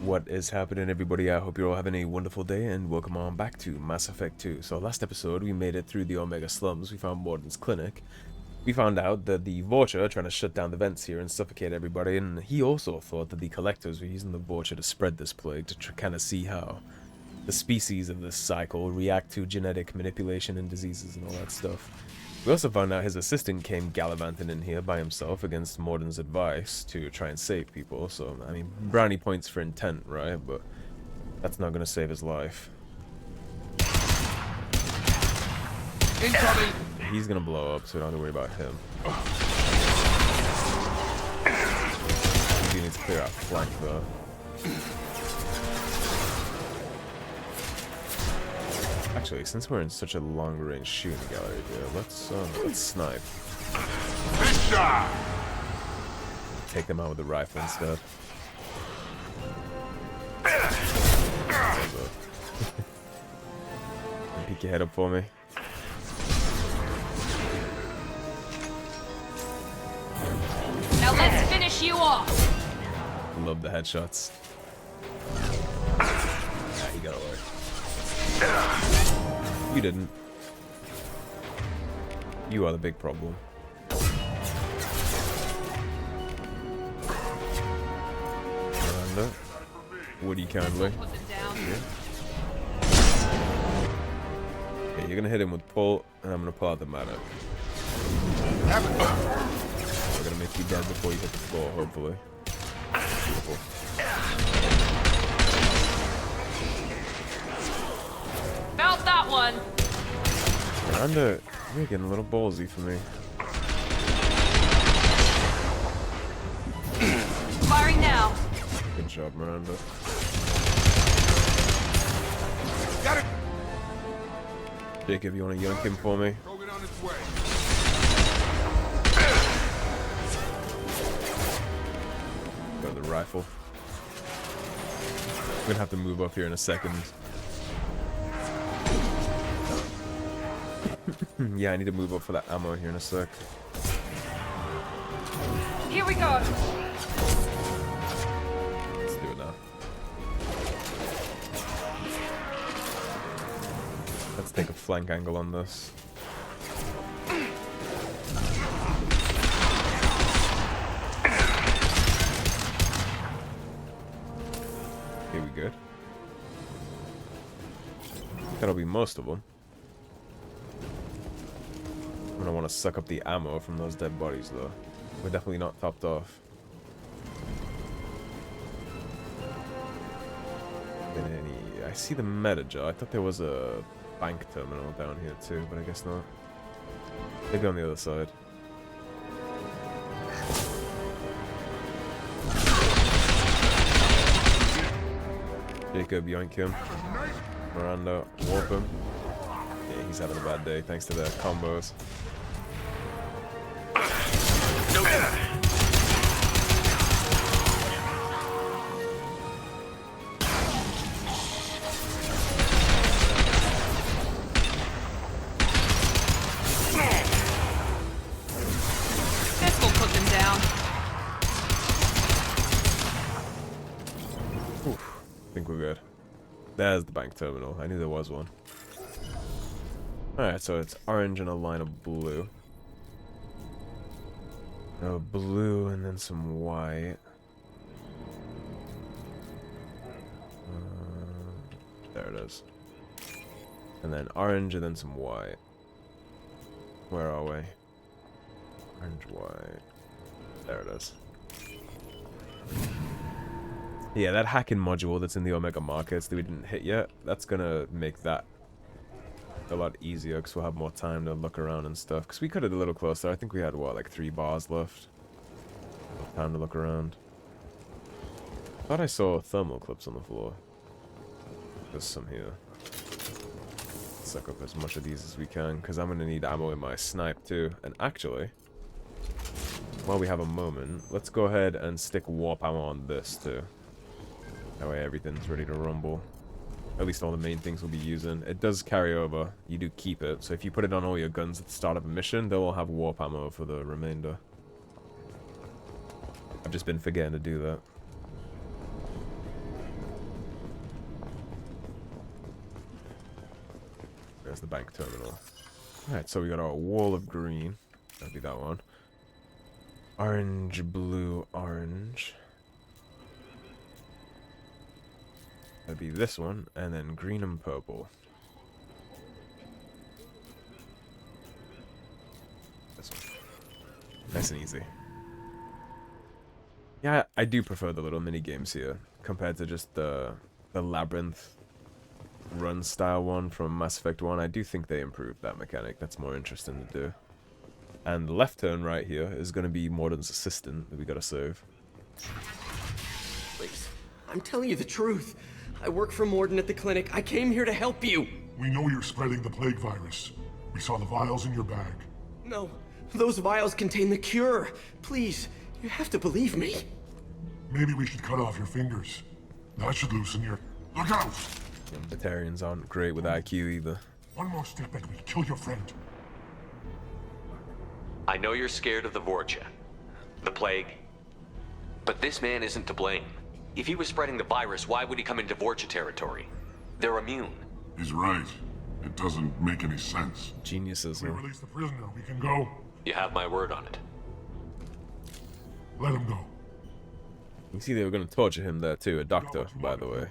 What is happening, everybody? I hope you're all having a wonderful day, and welcome on back to Mass Effect 2. So last episode, we made it through the Omega slums. We found Mordin's clinic. We found out that the Vorcha are trying to shut down the vents here and suffocate everybody, and he also thought that the Collectors were using the Vorcha to spread this plague to kind of see how the species of this cycle react to genetic manipulation and diseases and all that stuff. We also found out his assistant came gallivanting in here by himself against Mordin's advice to try and save people, so, I mean, brownie points for intent, right? But that's not gonna save his life. Incoming! He's gonna blow up, so we don't have to worry about him. He needs to clear out flank, though. Actually, since we're in such a long-range shooting gallery here, let's snipe. Take them out with the rifle instead. Peek your head up for me. Now let's finish you off. Love the headshots. Nah, he got away. You didn't. You are the big problem. Miranda. Woody kindly. Yeah, you're gonna hit him with pull, and I'm gonna pull out the medic. We're gonna make you dead before you hit the floor, hopefully. Beautiful. Felt that one. Miranda, you're getting a little ballsy for me. Firing now. Good job, Miranda. Got it. Jacob, you wanna yank him for me? Throw it on its way. Got the rifle. I'm gonna have to move up here in a second. Yeah, I need to move up for that ammo here in a sec. Here we go. Let's do it now. Let's take a flank angle on this. Okay, we good? That'll be most of them. I'm gonna want to suck up the ammo from those dead bodies, though. We're definitely not topped off. I see the metager. I thought there was a bank terminal down here too, but I guess not. Maybe on the other side. Jacob, yoink him. Miranda, warp him. Yeah, he's having a bad day thanks to the combos. This will put them down. Oof, I think we're good. There's the bank terminal. I knew there was one. Alright, so it's orange and a line of blue. Blue and then some white. There it is. And then orange and then some white. Where are we? Orange, white. There it is. Yeah, that hacking module that's in the Omega markets that we didn't hit yet, that's gonna make that a lot easier because we'll have more time to look around and stuff. Because we could have a little closer. I think we had, what, like 3 bars left? Time to look around. Thought I saw thermal clips on the floor. There's some here. Suck up as much of these as we can because I'm going to need ammo in my snipe too. And actually, while we have a moment, let's go ahead and stick warp ammo on this too. That way everything's ready to rumble. At least all the main things we'll be using. It does carry over. You do keep it. So if you put it on all your guns at the start of a mission, they'll all have warp ammo for the remainder. I've just been forgetting to do that. There's the bank terminal. Alright, so we got our wall of green. That'll be that one. Orange, blue, orange. That'd be this one, and then green and purple. This one. Nice and easy. Yeah, I do prefer the little mini games here compared to just the labyrinth run style one from Mass Effect 1. I do think they improved that mechanic. That's more interesting to do. And the left turn right here is going to be Mordin's assistant that we gotta save. Please, I'm telling you the truth. I work for Mordin at the clinic. I came here to help you. We know you're spreading the plague virus. We saw the vials in your bag. No, those vials contain the cure. Please, you have to believe me. Maybe we should cut off your fingers. That should loosen your... Look out! Batarians aren't great with IQ either. One more step and we kill your friend. I know you're scared of the Vorcha, the plague, but this man isn't to blame. If he was spreading the virus, why would he come into Vorcha Territory? They're immune. He's right. It doesn't make any sense. Geniuses, We huh? release the prisoner, we can go. You have my word on it. Let him go. You see they were going to torture him there too, a doctor, by the way.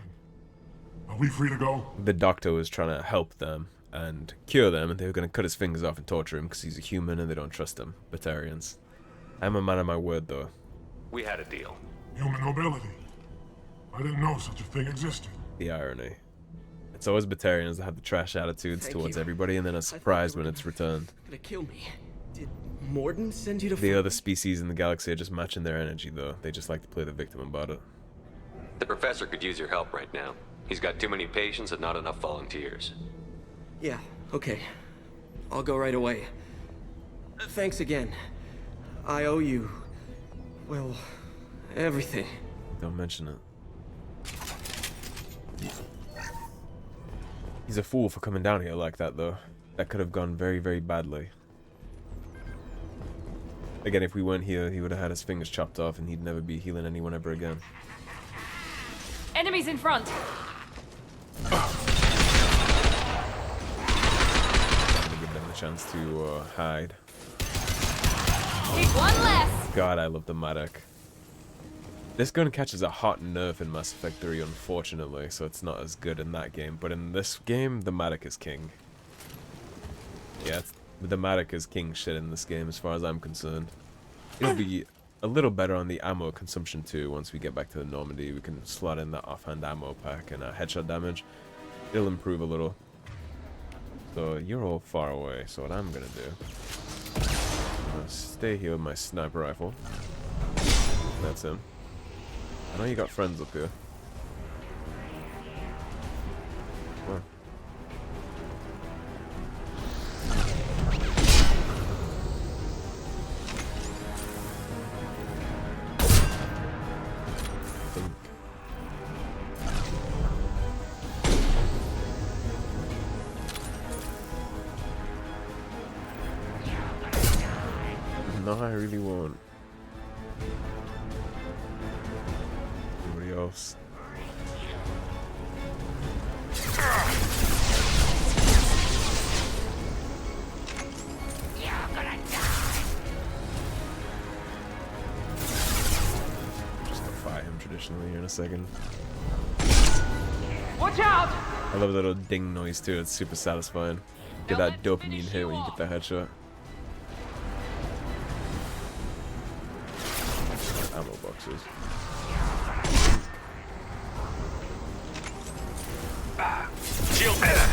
Are we free to go? The doctor was trying to help them and cure them, and they were going to cut his fingers off and torture him because he's a human and they don't trust him. Batarians. I'm a man of my word, though. We had a deal. Human nobility. I didn't know such a thing existed. The irony. It's always Batarians that have the trash attitudes Thank towards you. everybody and then are surprised when it's returned. Gonna kill me. Did Mordin send you to The find other me? species in the galaxy are just matching their energy, though. They just like to play the victim about it. The professor could use your help right now. He's got too many patients and not enough volunteers. Yeah, okay. I'll go right away. Thanks again. I owe you... well, everything. Don't mention it. He's a fool for coming down here like that, though. That could have gone very, very badly. Again, if we weren't here, he would have had his fingers chopped off and he'd never be healing anyone ever again. Enemies in front. To give them a chance to hide. Take one less. God, I love the medic. This gun catches a hot nerve in Mass Effect 3, unfortunately, so it's not as good in that game. But in this game, the medic is king. Yeah, the medic is king shit in this game, as far as I'm concerned. It'll be a little better on the ammo consumption too. Once we get back to the Normandy, we can slot in that offhand ammo pack and headshot damage. It'll improve a little. So you're all far away, so what I'm gonna do, I'm gonna stay here with my sniper rifle. That's him. I know you got friends up here. Huh. No, I really won't. Anybody else? Just gonna fire him traditionally here in a second. Watch out! I love the little ding noise too, it's super satisfying. Get that dopamine hit when you get the headshot. Ammo boxes. Shield better.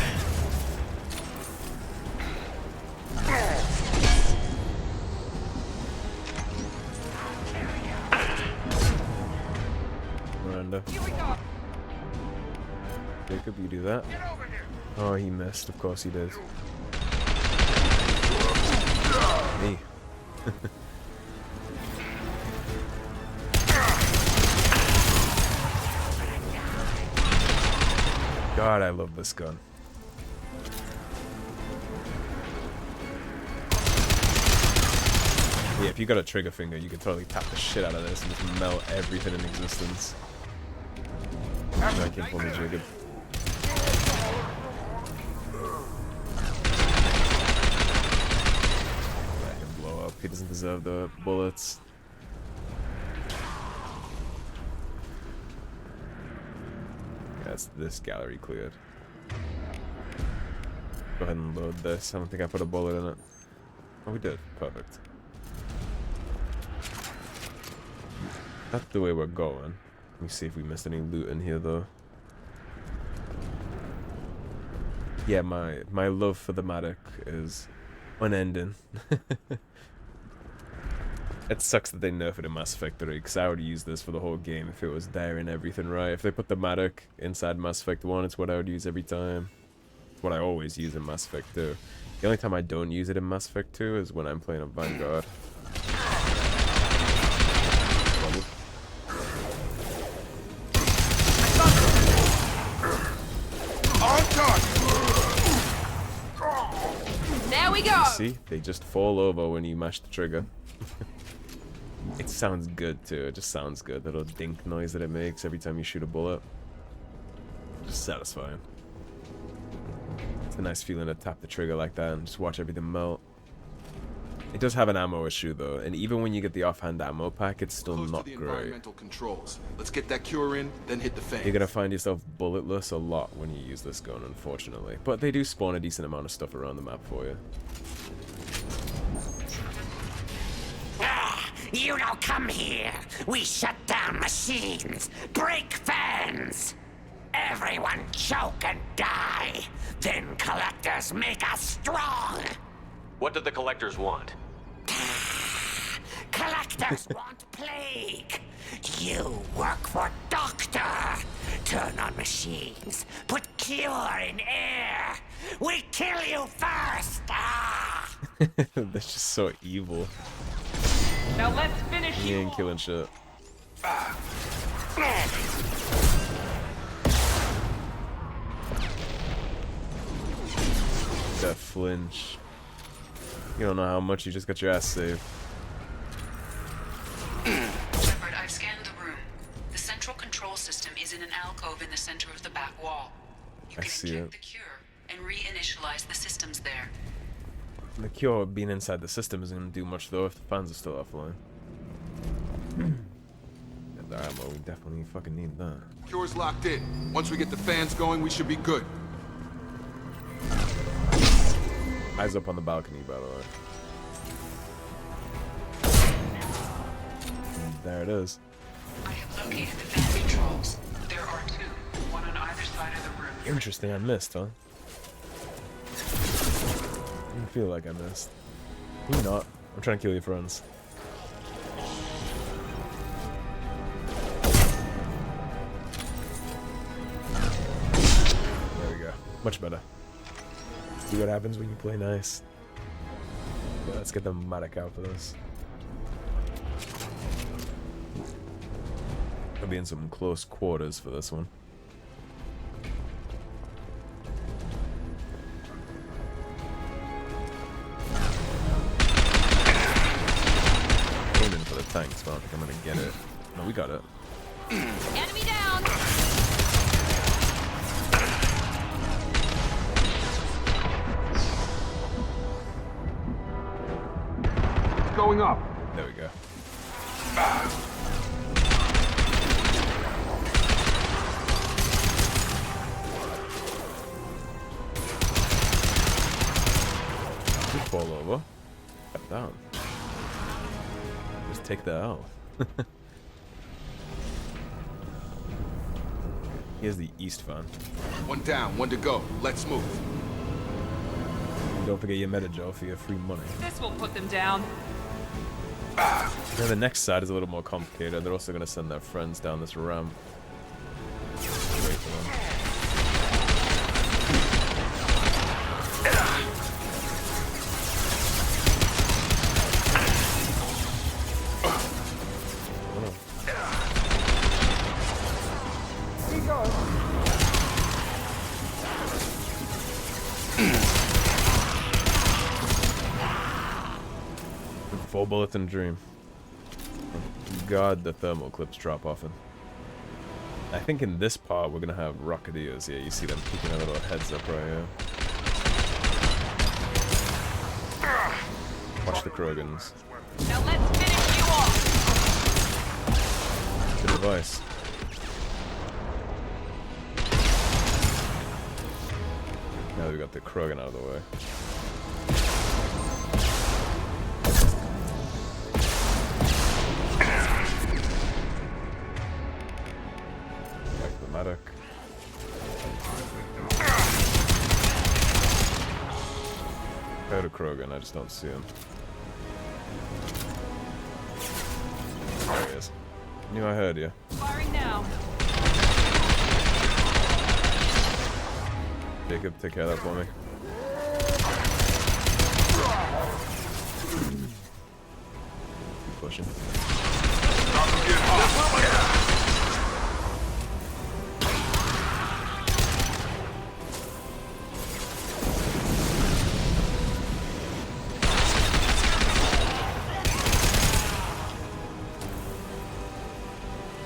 Miranda. Here we go. Jacob, you do that. Oh, he missed. Of course he did. Me. God, I love this gun. Yeah, if you got a trigger finger, you can totally tap the shit out of this and just melt everything in existence. That came for me, Jacob. He doesn't deserve the bullets. That's this gallery cleared. Go ahead and load this. I don't think I put a bullet in it. Oh, we did. Perfect. That's the way we're going. Let me see if we missed any loot in here, though. Yeah, my love for the Matic is unending. It sucks that they nerfed it in Mass Effect 3, because I would use this for the whole game if it was there and everything right. If they put the Matic inside Mass Effect 1, it's what I would use every time. It's what I always use in Mass Effect 2. The only time I don't use it in Mass Effect 2 is when I'm playing a Vanguard. On target. There we go. See? They just fall over when you mash the trigger. It sounds good too, it just sounds good. That little dink noise that it makes every time you shoot a bullet. Just satisfying. It's a nice feeling to tap the trigger like that and just watch everything melt. It does have an ammo issue though, and even when you get the offhand ammo pack, it's still Close not to the great. environmental controls. Let's get that cure in, then hit the fan. You're gonna find yourself bulletless a lot when you use this gun, unfortunately. But they do spawn a decent amount of stuff around the map for you. You don't come here. We shut down machines, break fans. Everyone choke and die. Then collectors make us strong. What do the collectors want? Collectors want plague. You work for Doctor. Turn on machines. Put cure in air. We kill you first. Ah! That's just so evil. Now let's finish He you ain't off. killing shit. That flinch. You don't know how much you just got your ass saved. Shepard, I've scanned the room. The central control system is in an alcove in the center of the back wall. You I can see inject it. the cure and reinitialize the systems there. The cure being inside the system isn't gonna do much though if the fans are still offline. And the ammo, we definitely fucking need that. Cure's locked in. Once we get the fans going, we should be good. Eyes up on the balcony, by the way. And there it is. I have located the fan controls. There are two, one on either side of the room. Interesting, I missed, huh? I feel like I missed. Maybe not. I'm trying to kill your friends. There we go. Much better. See what happens when you play nice. Yeah, let's get the Matic out for this. I'll be in some close quarters for this one. Aiming for the tanks, but I don't think I'm gonna get it. No, we got it. Enemy down. It's going up. There we go. You fall over. Cut down. Just take the L. Here's the East fan. One down, one to go. Let's move. And don't forget your meta-gel for your free money. This will put them down. Then the next side is a little more complicated. They're also going to send their friends down this ramp. Wait for them. Full bulletin dream. God, the thermal clips drop often. I think in this part we're gonna have Rocketeers. Yeah, you see them peeking their little heads up right here. Watch the Krogans. Now let's finish you off. Good advice. Now that we got the Krogan out of the way. Back to the medic. Heard a Krogan, I just don't see him. There he is. Knew I heard you. Firing now. Jacob, take care of that for me. Keep pushing.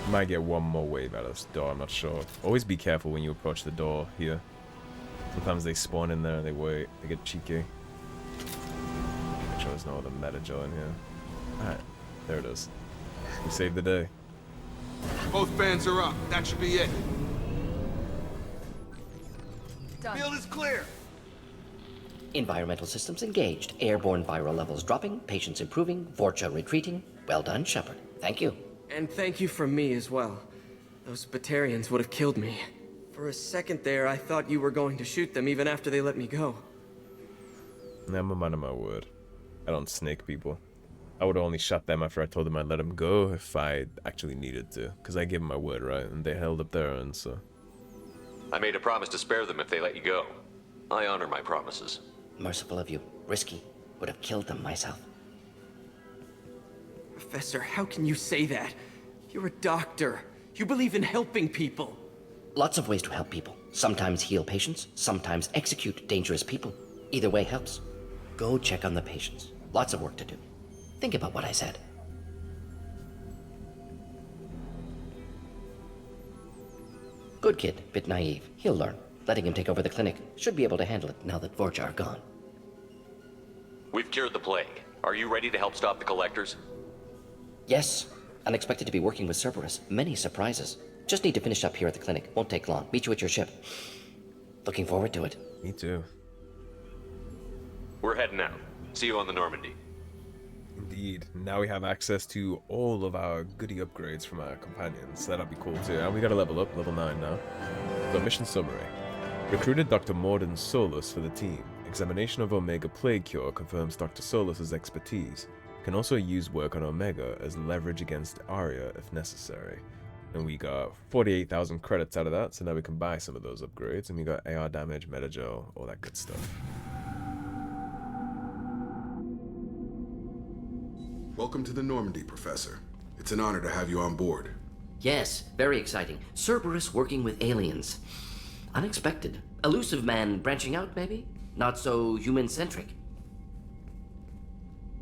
Might get one more wave out of this door, I'm not sure. Always be careful when you approach the door here. Sometimes they spawn in there and they wait. They get cheeky. Make sure there's no other meta-gel in here. Alright, there it is. We saved the day. Both fans are up. That should be it. Done. Field is clear. Environmental systems engaged. Airborne viral levels dropping. Patients improving. Vorcha retreating. Well done, Shepard. Thank you. And thank you from me as well. Those Batarians would have killed me. For a second there, I thought you were going to shoot them even after they let me go. I'm a man of my word. I don't snake people. I would have only shot them after I told them I'd let them go if I actually needed to. Because I gave them my word, right? And they held up their own, so... I made a promise to spare them if they let you go. I honor my promises. Merciful of you. Risky. Would have killed them myself. Professor, how can you say that? You're a doctor. You believe in helping people. Lots of ways to help people. Sometimes heal patients, sometimes execute dangerous people. Either way helps. Go check on the patients. Lots of work to do. Think about what I said. Good kid, bit naive. He'll learn. Letting him take over the clinic. Should be able to handle it now that Vorcha are gone. We've cured the plague. Are you ready to help stop the collectors? Yes. Unexpected to be working with Cerberus. Many surprises. Just need to finish up here at the clinic. Won't take long. Meet you at your ship. Looking forward to it. Me too. We're heading out. See you on the Normandy. Indeed. Now we have access to all of our goodie upgrades from our companions. That'll be cool too. And we gotta level up, level 9 now. So mission summary. Recruited Dr. Mordin Solus for the team. Examination of Omega Plague Cure confirms Dr. Solus's expertise. Can also use work on Omega as leverage against Aria if necessary. And we got 48,000 credits out of that, so now we can buy some of those upgrades. And we got AR damage, Meta-Gel, all that good stuff. Welcome to the Normandy, Professor. It's an honor to have you on board. Yes, very exciting. Cerberus working with aliens. Unexpected. Illusive man branching out, maybe? Not so human-centric.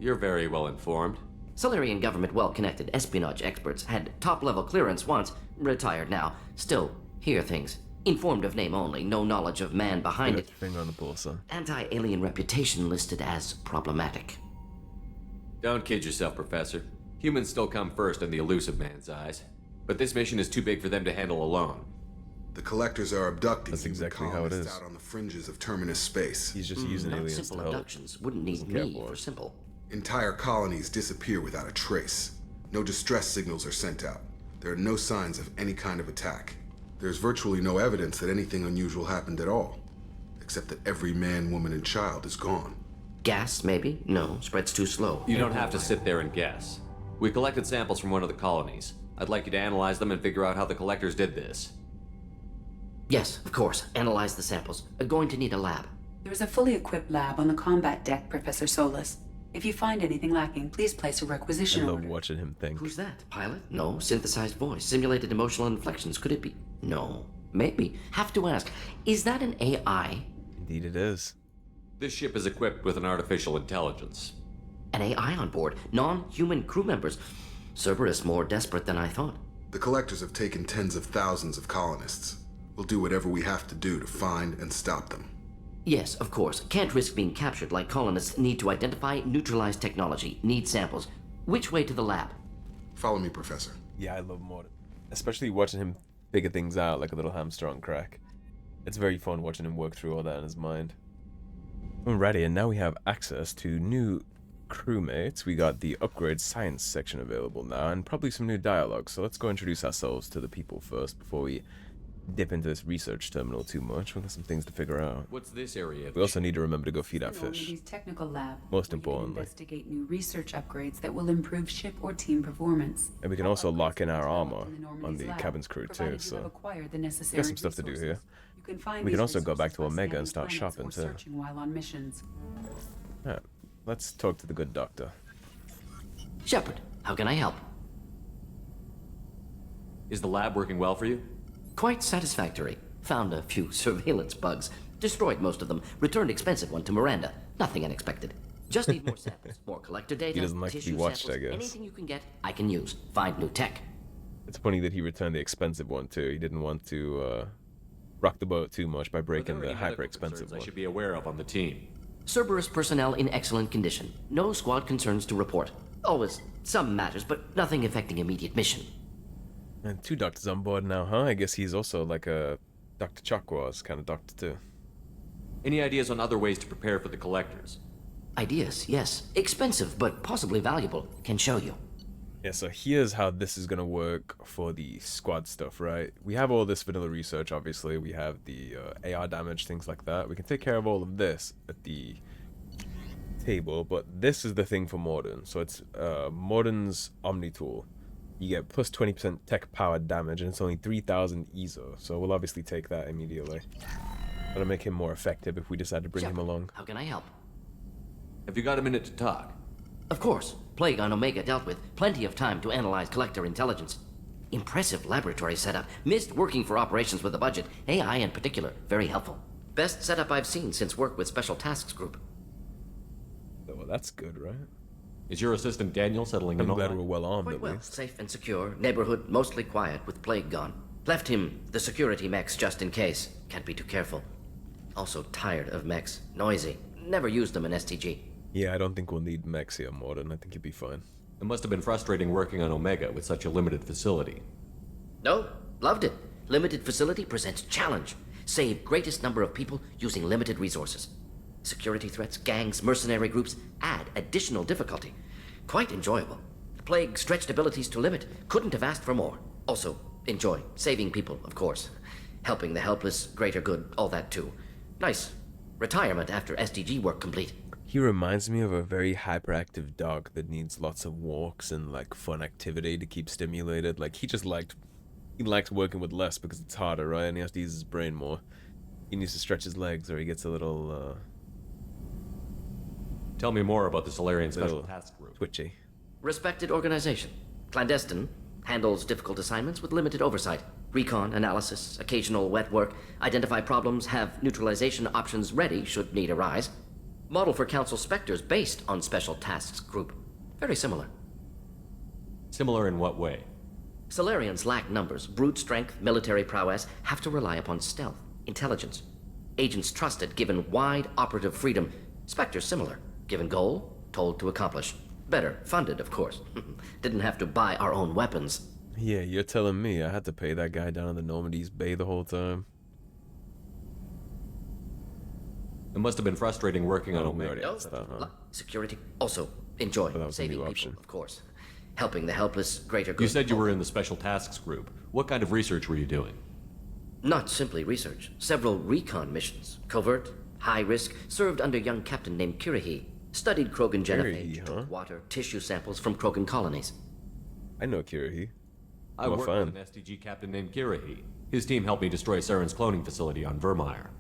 You're very well informed. Solarian government well-connected espionage experts had top-level clearance once, retired now. Still, hear things. Informed of name only, no knowledge of man behind it. Finger on the pulse, son. Anti-alien reputation listed as problematic. Don't kid yourself, Professor. Humans still come first in the Illusive man's eyes. But this mission is too big for them to handle alone. The collectors are abducting That's human exactly how it colonists is. out on the fringes of terminus space. He's just using Not aliens to simple help. abductions. Wouldn't need Doesn't care me for for it. simple. Entire colonies disappear without a trace. No distress signals are sent out. There are no signs of any kind of attack. There's virtually no evidence that anything unusual happened at all, except that every man, woman, and child is gone. Gas, maybe? No, spreads too slow. You don't have to sit there and guess. We collected samples from one of the colonies. I'd like you to analyze them and figure out how the collectors did this. Yes, of course. Analyze the samples. Going to need a lab. There's a fully equipped lab on the combat deck, Professor Solus. If you find anything lacking, please place a I requisition love order. watching him think. Who's that? Pilot? No. Synthesized voice. Simulated emotional inflections. Could it be? No. Maybe. Have to ask. Is that an AI? Indeed it is. This ship is equipped with an artificial intelligence. An AI on board. Non-human crew members. Cerberus more desperate than I thought. The collectors have taken tens of thousands of colonists. We'll do whatever we have to do to find and stop them. Yes, of course. Can't risk being captured like colonists need to identify, neutralize technology, need samples. Which way to the lab? Follow me, Professor. Yeah, I love Mordin. Especially watching him figure things out like a little hamster on crack. It's very fun watching him work through all that in his mind. Alrighty, and now we have access to new crewmates. We got the upgrade science section available now, and probably some new dialogue. So let's go introduce ourselves to the people first before we dip into this research terminal too much. We've got some things to figure out. What's this area? We also need to remember to go feed our fish. Normandy's technical lab. Most where you can importantly. investigate new research upgrades that will improve ship or team performance. And we can also lock in our Developed armor in the on Normandy's the lab, cabin's crew too, provided you so have acquired the we necessary got some stuff to do here. resources. You can find We can these also go back to resources by Omega and scanning start planets shopping or too. searching while on missions. Alright, let's talk to the good doctor. Shepard, how can I help? Is the lab working well for you? Quite satisfactory. Found a few surveillance bugs. Destroyed most of them. Returned expensive one to Miranda. Nothing unexpected. Just need more samples. More collector data. He doesn't like to be tissue watched, samples, I guess. Anything you can get, I can use. Find new tech. It's funny that he returned the expensive one too. He didn't want to rock the boat too much by breaking the hyper-expensive I one. should be aware of on the team. Cerberus personnel in excellent condition. No squad concerns to report. Always some matters, but nothing affecting immediate mission. And 2 doctors on board now, huh? I guess he's also like a Dr. Chakwa's kind of doctor too. Any ideas on other ways to prepare for the collectors? Ideas, yes. Expensive, but possibly valuable. Can show you. Yeah, so here's how this is gonna work for the squad stuff, right? We have all this vanilla research, obviously. We have the AR damage, things like that. We can take care of all of this at the table, but this is the thing for Mordin. So it's Mordin's Omni tool. You get plus 20% tech powered damage, and it's only 3,000 ESO. So we'll obviously take that immediately. That'll make him more effective if we decide to bring him along. How can I help? Have you got a minute to talk? Of course. Plague on Omega dealt with. Plenty of time to analyze collector intelligence. Impressive laboratory setup. Missed working for operations with a budget. AI in particular. Very helpful. Best setup I've seen since work with Special Tasks Group. Well, that's good, right? Is your assistant Daniel settling in I'm all glad that? we're well armed Quite at well. least. Safe and secure. Neighborhood mostly quiet with Plague gone. Left him the security mechs just in case. Can't be too careful. Also tired of mechs. Noisy. Never used them in STG. Yeah, I don't think we'll need mechs here, Mordin. I think you'll be fine. It must have been frustrating working on Omega with such a limited facility. No, loved it. Limited facility presents challenge. Save greatest number of people using limited resources. Security threats, gangs, mercenary groups add additional difficulty. Quite enjoyable. Plague stretched abilities to limit. Couldn't have asked for more. Also, enjoy. Saving people, of course. Helping the helpless, greater good, all that too. Nice. Retirement after SDG work complete. He reminds me of a very hyperactive dog that needs lots of walks and like fun activity to keep stimulated. Like he likes working with less because it's harder, right? And he has to use his brain more. He needs to stretch his legs or he gets a little Tell me more about the Solarian Special little Task Group. twitchy. Respected organization. Clandestine. Handles difficult assignments with limited oversight. Recon, analysis, occasional wet work. Identify problems, have neutralization options ready should need arise. Model for Council Spectres based on Special Tasks Group. Very similar. Similar in what way? Solarians lack numbers, brute strength, military prowess, have to rely upon stealth, intelligence. Agents trusted, given wide operative freedom. Spectres similar, given goal, told to accomplish. Better, funded, of course. Didn't have to buy our own weapons. Yeah, you're telling me I had to pay that guy down in the Normandy's Bay the whole time? It must have been frustrating working on Oh, we Omega. already No, asked that, huh? security. Also, enjoy But that was a saving new people, option. of course. Helping the helpless, greater good. You said you were in the Special Tasks Group. What kind of research were you doing? Not simply research. Several recon missions. Covert, high risk, served under young captain named Kirahi. Studied Krogan genophage, Kirahi, huh? took water, tissue samples from Krogan colonies. I know Kirahi. I I'm a worked fan. with an STG captain named Kirahi. His team helped me destroy Saren's cloning facility on Vermeer.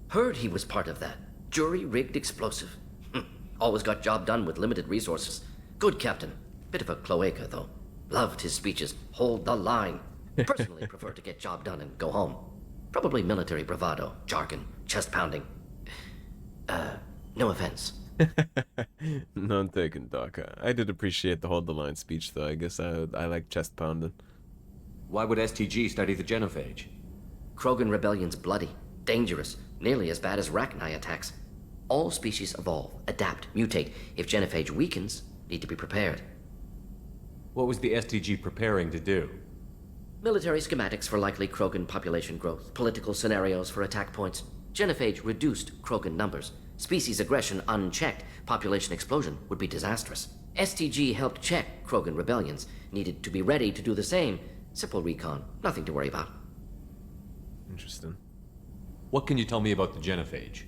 Heard he was part of that. Jury-rigged explosive. Always got job done with limited resources. Good captain. Bit of a cloaca, though. Loved his speeches. Hold the line. Personally prefer to get job done and go home. Probably military bravado, jargon, chest pounding. No offense. None taken, Doc. I did appreciate the hold the line speech, though. I guess I like chest pounding. Why would STG study the genophage? Krogan rebellion's bloody, dangerous, nearly as bad as Rachni attacks. All species evolve, adapt, mutate. If genophage weakens, need to be prepared. What was the STG preparing to do? Military schematics for likely Krogan population growth, political scenarios for attack points. Genophage reduced Krogan numbers. Species aggression unchecked, population explosion would be disastrous. STG helped check Krogan rebellions, needed to be ready to do the same. Simple recon, nothing to worry about. Interesting. What can you tell me about the genophage?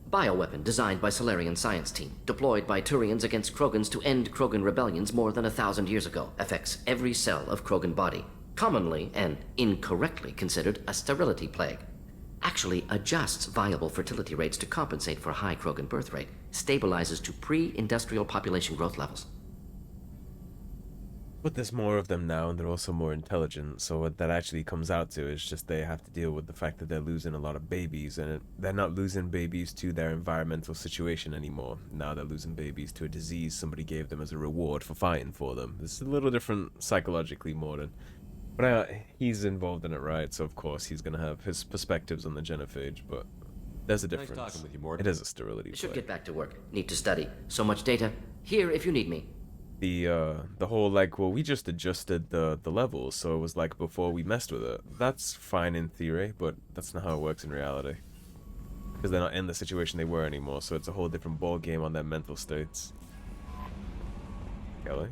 Bioweapon designed by Solarian science team, deployed by Turians against Krogans to end Krogan rebellions more than 1,000 years ago. Affects every cell of Krogan body. Commonly and incorrectly considered a sterility plague. Actually adjusts viable fertility rates to compensate for a high Krogan birth rate. Stabilizes to pre-industrial population growth levels. But there's more of them now, and they're also more intelligent, so what that actually comes out to is just they have to deal with the fact that they're losing a lot of babies, and they're not losing babies to their environmental situation anymore. Now they're losing babies to a disease somebody gave them as a reward for fighting for them. It's a little different psychologically, Mordin. But he's involved in it, right? So of course he's gonna have his perspectives on the genophage, but there's a difference. Nice talking with you, Mordin. It is a sterility Should play. get back to work. Need to study. So much data. Here if you need me. The whole like, well, we just adjusted the levels, so it was like before we messed with it. That's fine in theory, but that's not how it works in reality. Because they're not in the situation they were anymore, so it's a whole different ball game on their mental states. Kelly?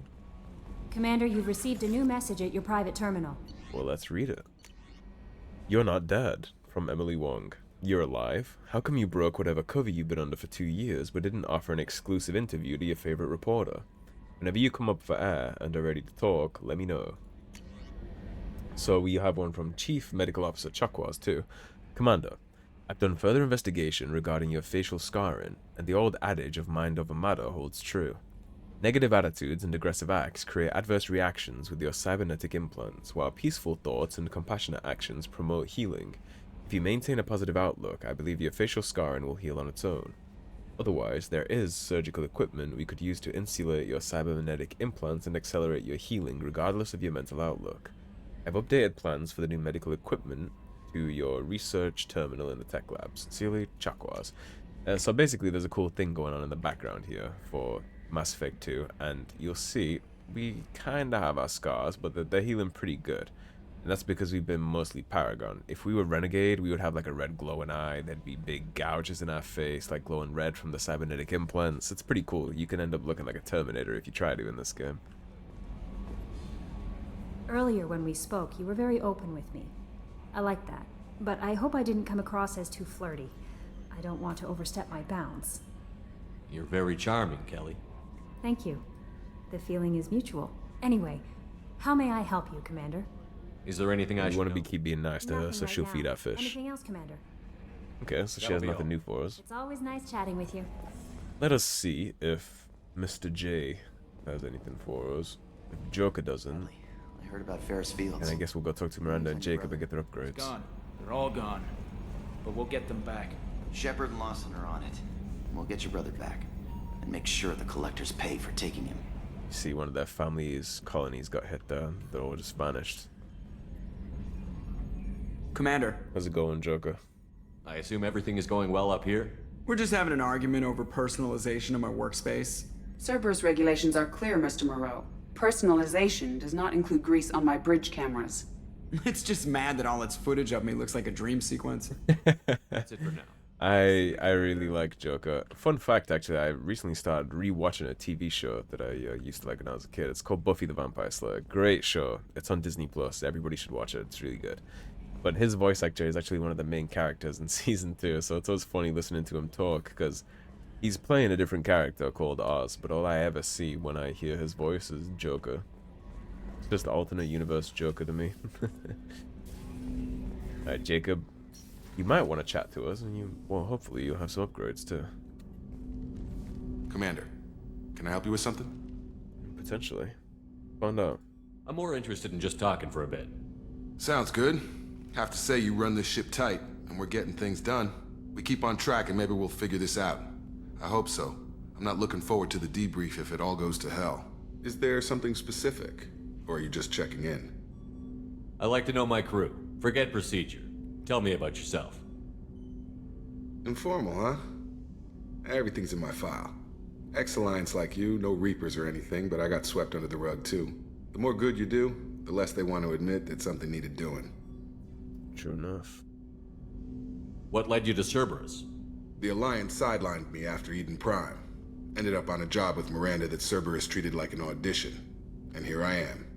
Commander, you've received a new message at your private terminal. Well, let's read it. You're not dead, from Emily Wong. You're alive. How come you broke whatever cover you've been under for 2 years, but didn't offer an exclusive interview to your favorite reporter? Whenever you come up for air and are ready to talk, let me know. So we have one from Chief Medical Officer Chakwas too. Commander, I've done further investigation regarding your facial scarring, and the old adage of mind over matter holds true. Negative attitudes and aggressive acts create adverse reactions with your cybernetic implants, while peaceful thoughts and compassionate actions promote healing. If you maintain a positive outlook, I believe your facial scarring will heal on its own. Otherwise, there is surgical equipment we could use to insulate your cybernetic implants and accelerate your healing regardless of your mental outlook. I've updated plans for the new medical equipment to your research terminal in the tech lab. Sincerely, Chakwas. So basically, there's a cool thing going on in the background here for Mass Effect 2, and you'll see we kind of have our scars, but they're healing pretty good. And that's because we've been mostly Paragon. If we were Renegade, we would have like a red glowing eye, there'd be big gouges in our face, like glowing red from the cybernetic implants. It's pretty cool. You can end up looking like a Terminator if you try to in this game. Earlier when we spoke, you were very open with me. I like that, but I hope I didn't come across as too flirty. I don't want to overstep my bounds. You're very charming, Kelly. Thank you. The feeling is mutual. Anyway, how may I help you, Commander? Is there anything I should want to know? keep being nice to her, so right she'll now. feed our fish. Anything else, Commander? Okay, so she That'll has be nothing all. new for us. It's always nice chatting with you. Let us see if Mr. J has anything for us. If Joker doesn't, I heard about Ferris Fields. and I guess we'll go talk to Miranda and Jacob and get their It's upgrades. gone. They're all gone. But we'll get them back. Shepard and Lawson are on it. And we'll get your brother back. And make sure the collectors pay for taking him. You see one of their family's colonies got hit there. They're all just vanished. Commander, How's it going, Joker? I assume everything is going well up here? we're just having an argument over personalization of my workspace. Cerberus regulations are clear, Mr. Moreau. Personalization does not include grease on my bridge cameras. It's just mad that all its footage of me looks like a dream sequence. That's it for now. I really like Joker. Fun fact, actually, I recently started rewatching a TV show that I used to like when I was a kid. It's called Buffy the Vampire Slayer. Great show. It's on Disney Plus. Everybody should watch it. It's really good. But his voice actor is actually one of the main characters in season 2, so it's always funny listening to him talk because he's playing a different character called Oz, but all I ever see when I hear his voice is Joker. It's just alternate universe Joker to me. Alright, Jacob, you might want to chat to us, and well, hopefully you'll have some upgrades too. Commander, can I help you with something? Potentially. Find out. I'm more interested in just talking for a bit. Sounds good. Have to say you run this ship tight, and we're getting things done. We keep on track and maybe we'll figure this out. I hope so. I'm not looking forward to the debrief if it all goes to hell. Is there something specific? Or are you just checking in? I like to know my crew. Forget procedure. Tell me about yourself. Informal, huh? Everything's in my file. Ex-Alliance like you, no Reapers or anything, but I got swept under the rug too. The more good you do, the less they want to admit that something needed doing. True enough. What led you to Cerberus? The Alliance sidelined me after Eden Prime. Ended up on a job with Miranda that Cerberus treated like an audition. And here I am.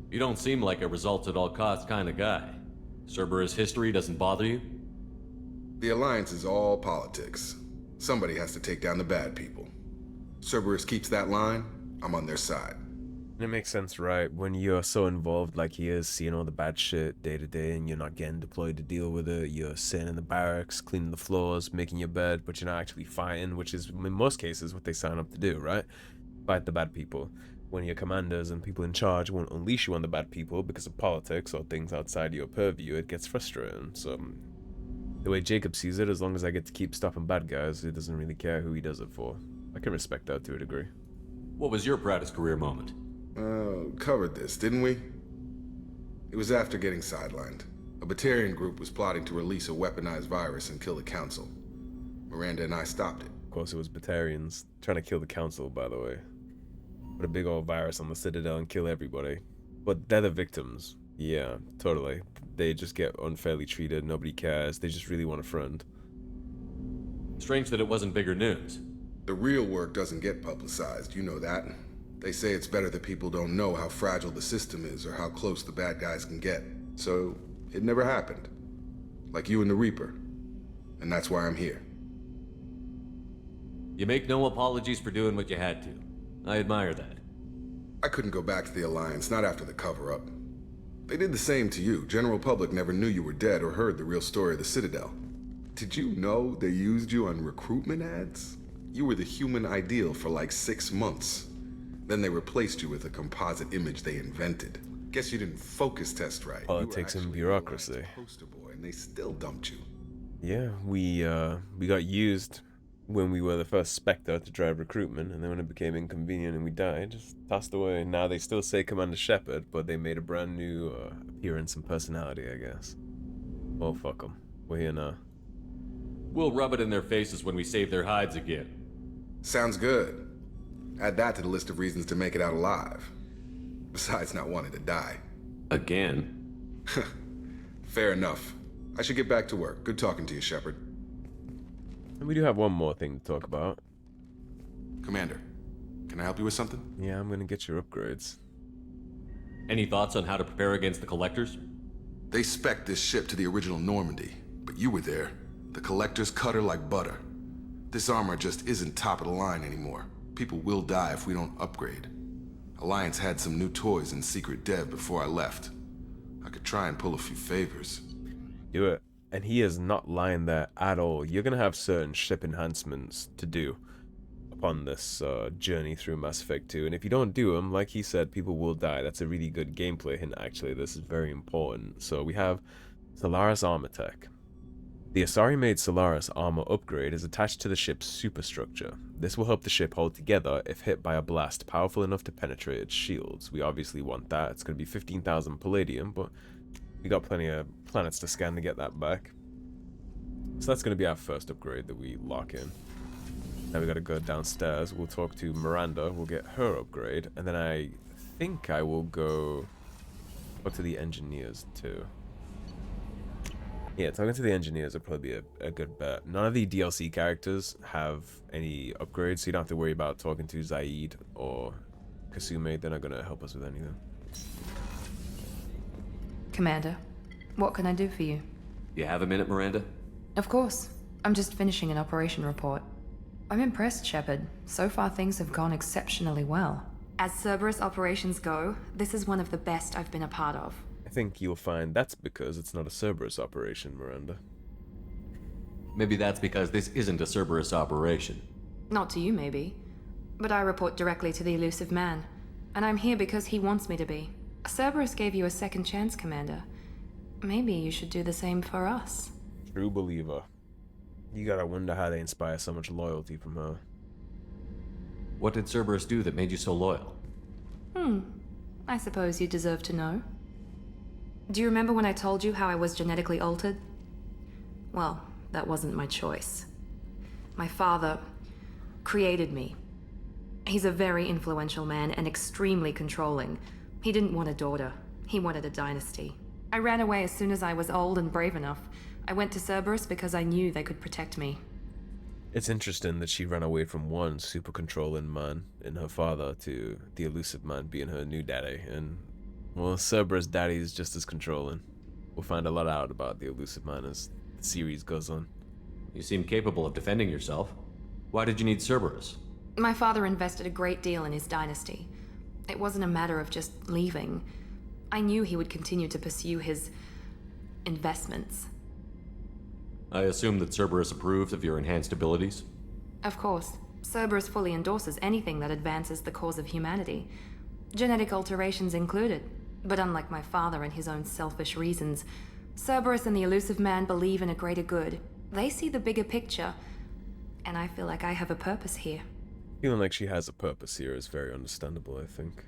You don't seem like a results-at-all-costs kind of guy. Cerberus history doesn't bother you? The Alliance is all politics. Somebody has to take down the bad people. Cerberus keeps that line, I'm on their side. It makes sense, right? When you're so involved like he is, seeing all the bad shit day to day and you're not getting deployed to deal with it, you're sitting in the barracks, cleaning the floors, making your bed, but you're not actually fighting, which is, in most cases, what they sign up to do, right? Fight the bad people. When your commanders and people in charge won't unleash you on the bad people because of politics or things outside your purview, it gets frustrating. So, the way Jacob sees it, as long as I get to keep stopping bad guys, he doesn't really care who he does it for. I can respect that to a degree. What was your proudest career moment? Covered this, didn't we? It was after getting sidelined. A Batarian group was plotting to release a weaponized virus and kill the Council. Miranda and I stopped it. Of course, it was Batarians trying to kill the Council, by the way. Put a big old virus on the Citadel and kill everybody. But they're the victims. Yeah, totally. They just get unfairly treated, nobody cares, they just really want a friend. Strange that it wasn't bigger news. The real work doesn't get publicized, you know that. They say it's better that people don't know how fragile the system is or how close the bad guys can get. So, it never happened. Like you and the Reaper. And that's why I'm here. You make no apologies for doing what you had to. I admire that. I couldn't go back to the Alliance, not after the cover-up. They did the same to you. General public never knew you were dead or heard the real story of the Citadel. Did you know they used you on recruitment ads? You were the human ideal for like 6 months. Then they replaced you with a composite image they invented. Guess you didn't focus test right. Politics and bureaucracy. Poster boy, and they still dumped you. Yeah, we got used when we were the first Spectre to drive recruitment, and then when it became inconvenient and we died, just tossed away. Now they still say Commander Shepard, but they made a brand new appearance and personality, I guess. Oh, fuck them. We're here now. We'll rub it in their faces when we save their hides again. Sounds good. Add that to the list of reasons to make it out alive. Besides not wanting to die. Again? Fair enough. I should get back to work. Good talking to you, Shepard. And we do have one more thing to talk about. Commander, can I help you with something? Yeah, I'm gonna get your upgrades. Any thoughts on how to prepare against the Collectors? They spec'd this ship to the original Normandy, but you were there. The Collectors cut her like butter. This armor just isn't top of the line anymore. People will die if we don't upgrade. Alliance had some new toys in secret dev before I left. I could try and pull a few favors. Do it. And he is not lying there at all. You're going to have certain ship enhancements to do upon this journey through Mass Effect 2. And if you don't do them, like he said, people will die. That's a really good gameplay hint, actually. This is very important. So we have Solaris Armor Tech. The Asari-made Solaris armor upgrade is attached to the ship's superstructure. This will help the ship hold together if hit by a blast powerful enough to penetrate its shields. We obviously want that. It's going to be 15,000 palladium, but we got plenty of planets to scan to get that back. So that's going to be our first upgrade that we lock in. Now we got to go downstairs. We'll talk to Miranda. We'll get her upgrade. And then I think I will go up to the engineers too. Yeah, talking to the engineers would probably be a good bet. None of the DLC characters have any upgrades, so you don't have to worry about talking to Zaid or Kasume. They're not going to help us with anything. Commander, what can I do for you? You have a minute, Miranda? Of course. I'm just finishing an operation report. I'm impressed, Shepard. So far things have gone exceptionally well. As Cerberus operations go, this is one of the best I've been a part of. I think you'll find that's because it's not a Cerberus operation, Miranda. Maybe that's because this isn't a Cerberus operation. Not to you, maybe. But I report directly to the Illusive man. And I'm here because he wants me to be. Cerberus gave you a second chance, Commander. Maybe you should do the same for us. True believer. You gotta wonder how they inspire so much loyalty from her. What did Cerberus do that made you so loyal? I suppose you deserve to know. Do you remember when I told you how I was genetically altered? Well, that wasn't my choice. My father created me. He's a very influential man and extremely controlling. He didn't want a daughter. He wanted a dynasty. I ran away as soon as I was old and brave enough. I went to Cerberus because I knew they could protect me. It's interesting that she ran away from one super controlling man in her father to the Illusive man being her new daddy, and, well, Cerberus' daddy is just as controlling. We'll find a lot out about the Illusive man as the series goes on. You seem capable of defending yourself. Why did you need Cerberus? My father invested a great deal in his dynasty. It wasn't a matter of just leaving. I knew he would continue to pursue his investments. I assume that Cerberus approves of your enhanced abilities? Of course. Cerberus fully endorses anything that advances the cause of humanity. Genetic alterations included. But unlike my father and his own selfish reasons, Cerberus and the Illusive man believe in a greater good. They see the bigger picture, and I feel like I have a purpose here. Feeling like she has a purpose here is very understandable, I think.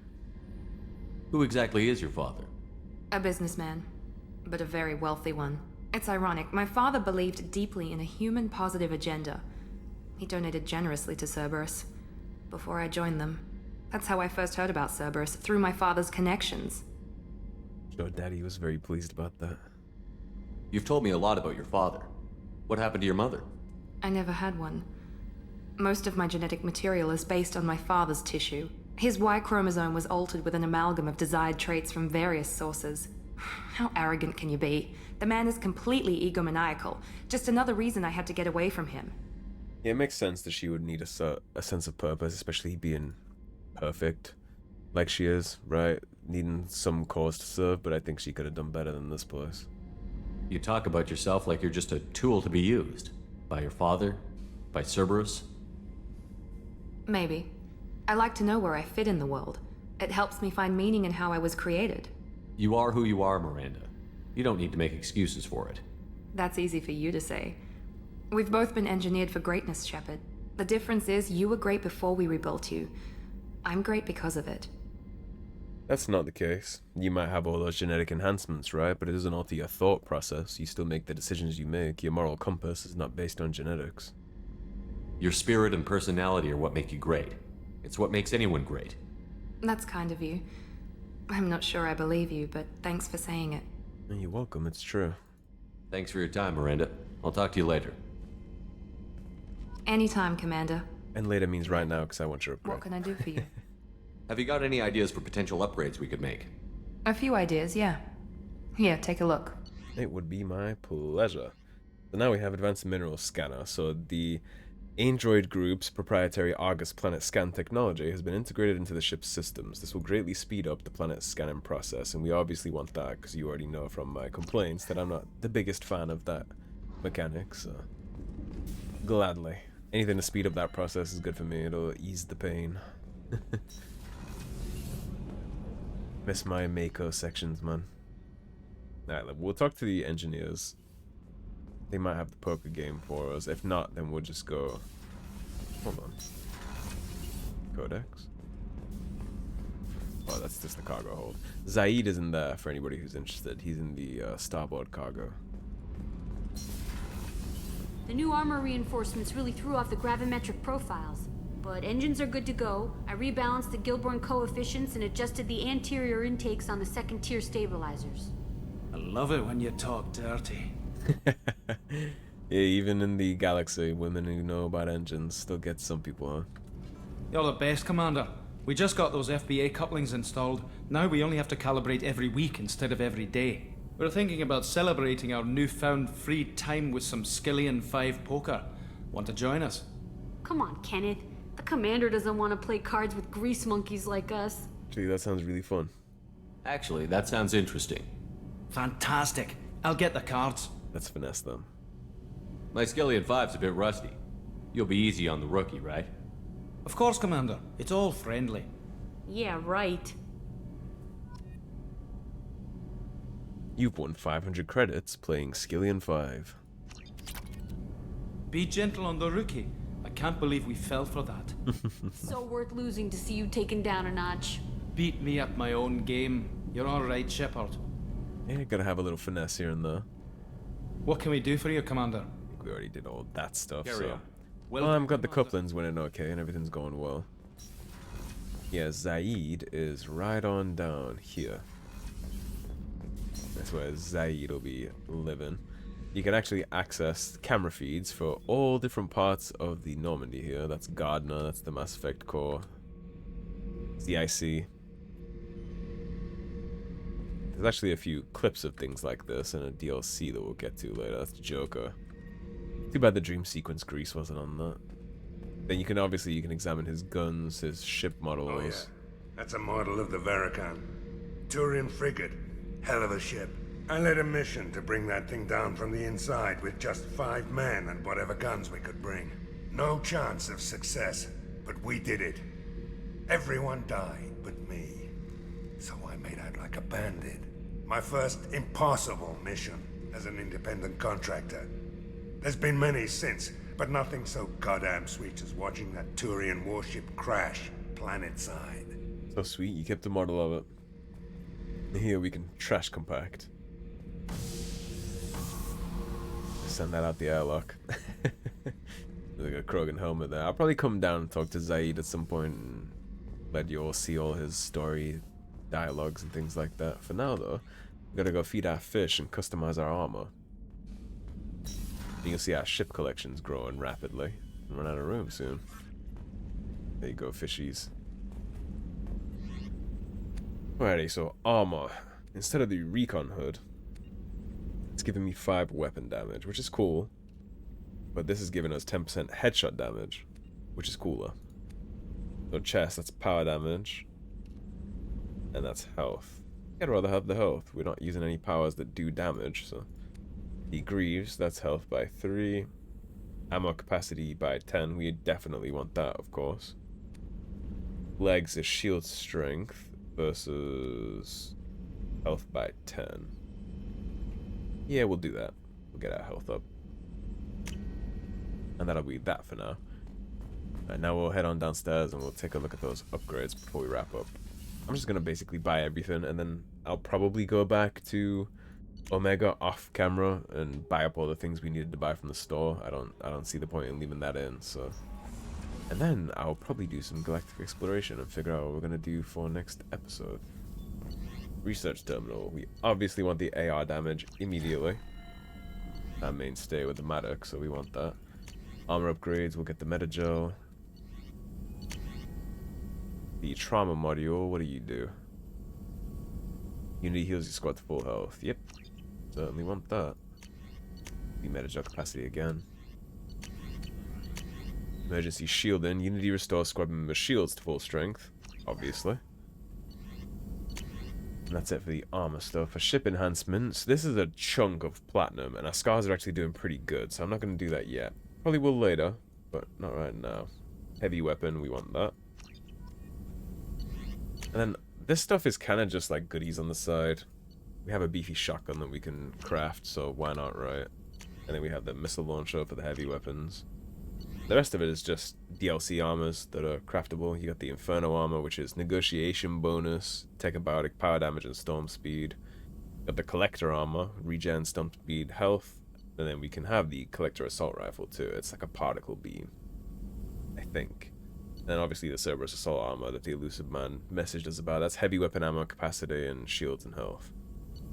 Who exactly is your father? A businessman, but a very wealthy one. It's ironic, my father believed deeply in a human positive agenda. He donated generously to Cerberus before I joined them. That's how I first heard about Cerberus, through my father's connections. Sure, Daddy was very pleased about that. You've told me a lot about your father. What happened to your mother? I never had one. Most of my genetic material is based on my father's tissue. His Y chromosome was altered with an amalgam of desired traits from various sources. How arrogant can you be? The man is completely egomaniacal. Just another reason I had to get away from him. Yeah, it makes sense that she would need a sense of purpose, especially being perfect like she is, right? Needing some cause to serve, but I think she could have done better than this place. You talk about yourself like you're just a tool to be used. By your father? By Cerberus? Maybe. I like to know where I fit in the world. It helps me find meaning in how I was created. You are who you are, Miranda. You don't need to make excuses for it. That's easy for you to say. We've both been engineered for greatness, Shepard. The difference is you were great before we rebuilt you. I'm great because of it. That's not the case. You might have all those genetic enhancements, right? But it doesn't alter your thought process. You still make the decisions you make. Your moral compass is not based on genetics. Your spirit and personality are what make you great. It's what makes anyone great. That's kind of you. I'm not sure I believe you, but thanks for saying it. You're welcome, it's true. Thanks for your time, Miranda. I'll talk to you later. Anytime, Commander. And later means right now, because I want your upgrade. What can I do for you? Have you got any ideas for potential upgrades we could make? A few ideas, yeah. Here, take a look. It would be my pleasure. So now we have Advanced Mineral Scanner. So the Android Group's proprietary Argus planet scan technology has been integrated into the ship's systems. This will greatly speed up the planet's scanning process, and we obviously want that because you already know from my complaints that I'm not the biggest fan of that mechanic, so gladly. Anything to speed up that process is good for me. It'll ease the pain. Miss my Mako sections, man. Alright, we'll talk to the engineers. They might have the poker game for us. If not, then we'll just go... Hold on. Codex? Oh, that's just the cargo hold. Zaid isn't there for anybody who's interested. He's in the starboard cargo. The new armor reinforcements really threw off the gravimetric profiles. But engines are good to go. I rebalanced the Gilborn coefficients and adjusted the anterior intakes on the second tier stabilizers. I love it when you talk dirty. Yeah, even in the galaxy, women who know about engines still get some people, huh? You're the best, Commander. We just got those FBA couplings installed. Now we only have to calibrate every week instead of every day. We're thinking about celebrating our newfound free time with some Skillian 5 poker. Want to join us? Come on, Kenneth. The commander doesn't want to play cards with grease monkeys like us. Actually, that sounds really fun. Actually, that sounds interesting. Fantastic. I'll get the cards. Let's finesse them. My Skillian 5's a bit rusty. You'll be easy on the rookie, right? Of course, Commander. It's all friendly. Yeah, right. You've won 500 credits playing Skillian 5. Be gentle on the rookie. I can't believe we fell for that. So worth losing to see you taken down a notch. Beat me at my own game. You're all right, Shepard. Yeah, gotta have a little finesse here and there. What can we do for you, Commander? I think we already did all that stuff, Carry so... on. Well, I've got the couplings winning okay, and everything's going well. Yeah, Zaid is right on down here. That's where Zaid will be living. You can actually access camera feeds for all different parts of the Normandy here. That's Gardner, that's the Mass Effect core. CIC. There's actually a few clips of things like this and a DLC that we'll get to later. That's Joker. Too bad the dream sequence grease wasn't on that. Then you can examine his guns, his ship models. Oh yeah, that's a model of the Veracon. Turian frigate. Hell of a ship. I led a mission to bring that thing down from the inside with just 5 men and whatever guns we could bring. No chance of success, but we did it. Everyone died but me. So I made out like a bandit. My first impossible mission as an independent contractor. There's been many since, but nothing so goddamn sweet as watching that Turian warship crash planet-side. So sweet, you kept a model of it. Here we can trash compact. Send that out the airlock. Look at Krogan helmet there. I'll probably come down and talk to Zaid at some point and let you all see all his story, dialogues and things like that. For now though, we gotta go feed our fish and customize our armor. You can see our ship collection's growing rapidly. Run out of room soon. There you go, fishies. Alrighty, so armor. Instead of the recon hood, it's giving me 5 weapon damage, which is cool. But this is giving us 10% headshot damage, which is cooler. So chest, that's power damage. And that's health. I'd rather have the health. We're not using any powers that do damage, so... The Greaves, that's health by 3. Ammo capacity by 10. We definitely want that, of course. Legs is shield strength versus health by 10. Yeah, we'll do that. We'll get our health up. And that'll be that for now. Alright, now we'll head on downstairs and we'll take a look at those upgrades before we wrap up. I'm just gonna basically buy everything and then I'll probably go back to Omega off camera and buy up all the things we needed to buy from the store. I don't see the point in leaving that in, so. And then I'll probably do some galactic exploration and figure out what we're gonna do for next episode. Research terminal. We obviously want the AR damage immediately. That mainstay with the Madoc, so we want that. Armor upgrades, we'll get the Metagel. The trauma module, what do you do? Unity heals your squad to full health. Yep. Certainly want that. The Metagel capacity again. Emergency shielding. Unity restores squad member shields to full strength. Obviously. And that's it for the armor stuff. For ship enhancements, this is a chunk of platinum, and our scars are actually doing pretty good, so I'm not going to do that yet. Probably will later, but not right now. Heavy weapon, we want that. And then this stuff is kind of just like goodies on the side. We have a beefy shotgun that we can craft, so why not, right? And then we have the missile launcher for the heavy weapons. The rest of it is just DLC armors that are craftable. You got the Inferno armor, which is negotiation bonus, tech abiotic, power damage, and storm speed. You got the Collector armor, regen, storm speed, health. And then we can have the Collector assault rifle too. It's like a particle beam, I think. And then obviously the Cerberus assault armor that the Illusive man messaged us about. That's heavy weapon ammo capacity and shields and health.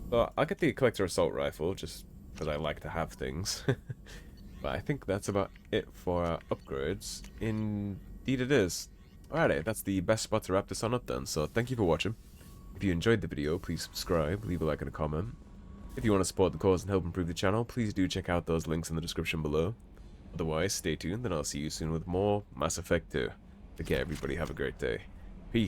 But I'll get the Collector assault rifle just because I like to have things. But I think that's about it for our upgrades. Indeed it is. Alrighty, that's the best spot to wrap this on up then. So thank you for watching. If you enjoyed the video, please subscribe, leave a like and a comment. If you want to support the cause and help improve the channel, please do check out those links in the description below. Otherwise, stay tuned and I'll see you soon with more Mass Effect 2. Take care everybody, have a great day.